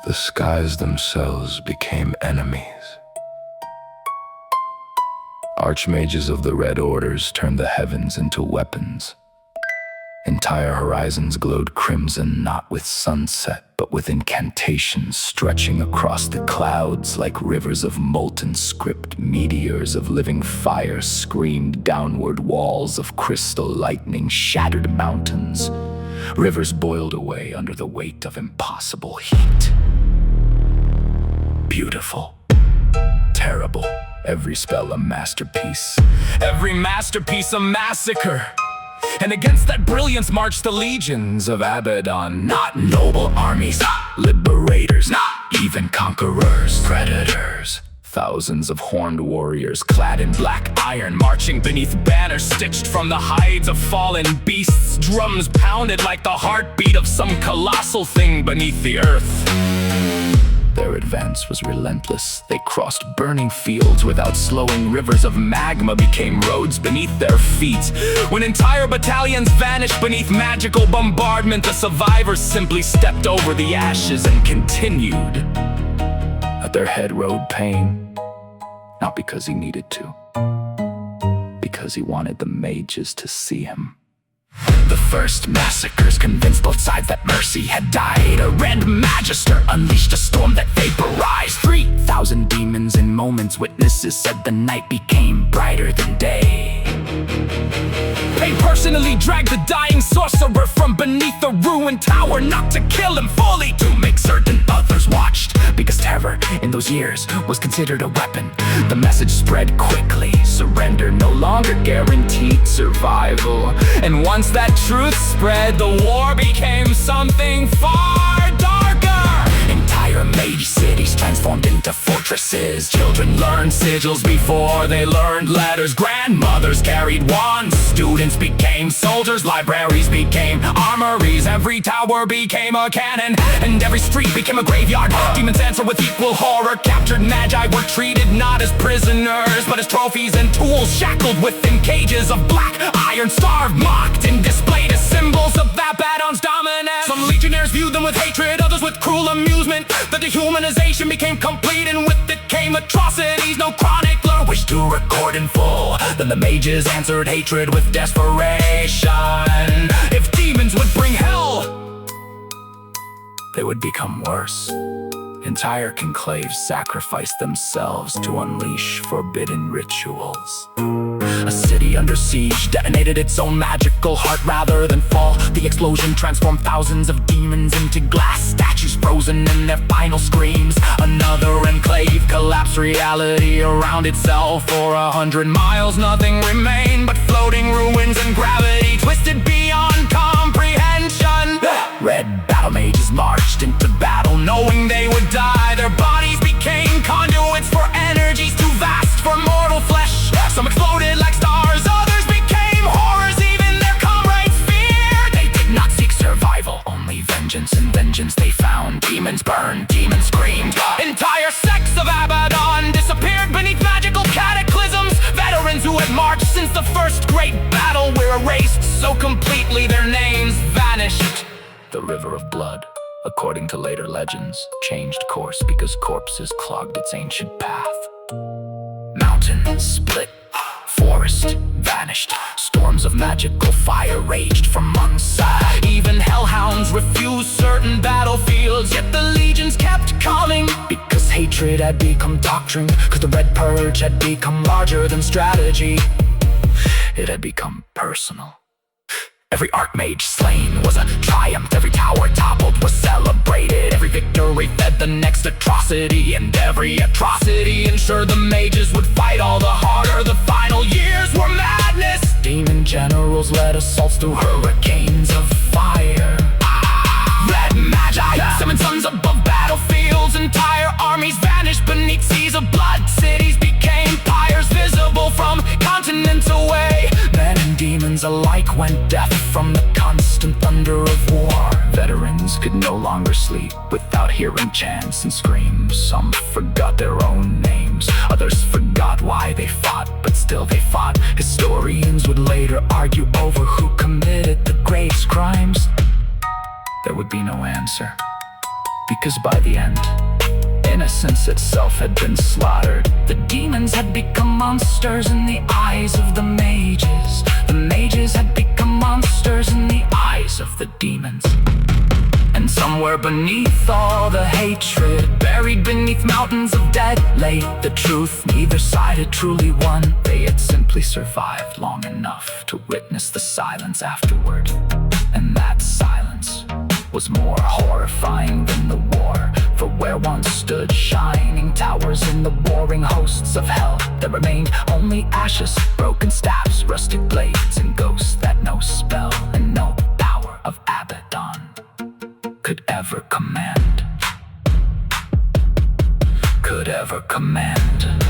The skies themselves became enemies. Archmages of the Red Orders turned the heavens into weapons. Entire horizons glowed crimson, not with sunset, but with incantations stretching across the clouds like rivers of molten script. Meteors of living fire screamed downward, walls of crystal lightning shattered mountains. Rivers boiled away under the weight of impossible heat. Beautiful, terrible, every spell a masterpiece. Every masterpiece a massacre. And against that brilliance marched the legions of Abaddon. Not noble armies, not liberators, not even conquerors. Predators. Thousands of horned warriors clad in black iron, marching beneath banners stitched from the hides of fallen beasts. Drums pounded like the heartbeat of some colossal thing beneath the earth. Their advance was relentless. They crossed burning fields without slowing. Rivers of magma became roads beneath their feet. When entire battalions vanished beneath magical bombardment, the survivors simply stepped over the ashes and continued. At their head rode Pain, not because he needed to, because he wanted the mages to see him. The first massacres convinced both sides that mercy had died. A red magister unleashed a storm that vaporized 3,000 demons in moments. Witnesses said the night became brighter than day. They personally dragged the dying sorcerer from beneath the ruined tower, not to kill him fully, to make certain others watched. Because terror in those years was considered a weapon. The message spread quickly. Surrender no longer guaranteed survival. And once that truth spread, the war became something far darker. Entire mage cities transformed into fortresses. Children learned sigils before they learned letters. Grandmothers carried wands. Students became soldiers. Libraries became armories. Every tower became a cannon, and every street became a graveyard. Demons answered with equal horror. Captured magi were treated not as prisoners, but as trophies and tools, shackled within cages of black iron. Starved, mocked, and displayed as symbols of Abaddon's dominance. Some legionnaires viewed them with hatred, others with cruel amusement. The dehumanization became complete, and with it came atrocities no chronicler wished to record in full. Then the mages answered hatred with desperation. If demons would bring hell, they would become worse. Entire conclaves sacrificed themselves to unleash forbidden rituals. A city under siege detonated its own magical heart rather than fall. The explosion transformed thousands of demons into glass statues, frozen in their final screams. Another enclave collapsed, reality around itself. For 100 miles nothing remained but floating ruins and gravity twisted beyond comprehension. Red battle mages marched into battle knowing they would die. Their bodies became conduits for energies too vast for mortal flesh. Some exploded like stars, others became horrors even their comrades feared. They did not seek survival, only vengeance, and vengeance they found. Demons burned, demons screamed. Entire sects of Abaddon disappeared beneath magical cataclysms. Veterans who had marched since the first great battle were erased so completely their names vanished. The river of blood, according to later legends, changed course because corpses clogged its ancient path. Mountains split, forest vanished, storms of magical fire raged from months side. Even hellhounds refused certain battlefields, yet the legions kept calling. Because hatred had become doctrine, cause the Red Purge had become larger than strategy. It had become personal. Every archmage slain was a triumph. Every tower toppled was celebrated. Every victory fed the next atrocity, and every atrocity ensured the mages would fight all the harder. The final years were madness. Demon generals led assaults through hurricanes of fire. Red magi summoned suns above battlefields. Entire armies vanished beneath seas of blood. Cities became pyres visible from continents away. Men and demons alike went deaf from the constant thunder of war. Veterans could no longer sleep without hearing chants and screams. Some forgot their own names, others forgot why they fought, but still they fought. Historians would later argue over who committed the greatest crimes. There would be no answer. Because by the end, innocence itself had been slaughtered. The demons had become monsters in the eyes of the mages. The mages had become monsters in the eyes of the demons. And somewhere beneath all the hatred, buried beneath mountains of dead, lay the truth. Neither side had truly won. They had simply survived long enough to witness the silence afterward. And that silence was more horrifying than the war. For where once stood shining towers in the warring hosts of hell, there remained only ashes, broken staffs, rusted blades, and ghosts that no spell and no power of Abaddon could ever command. Could ever command.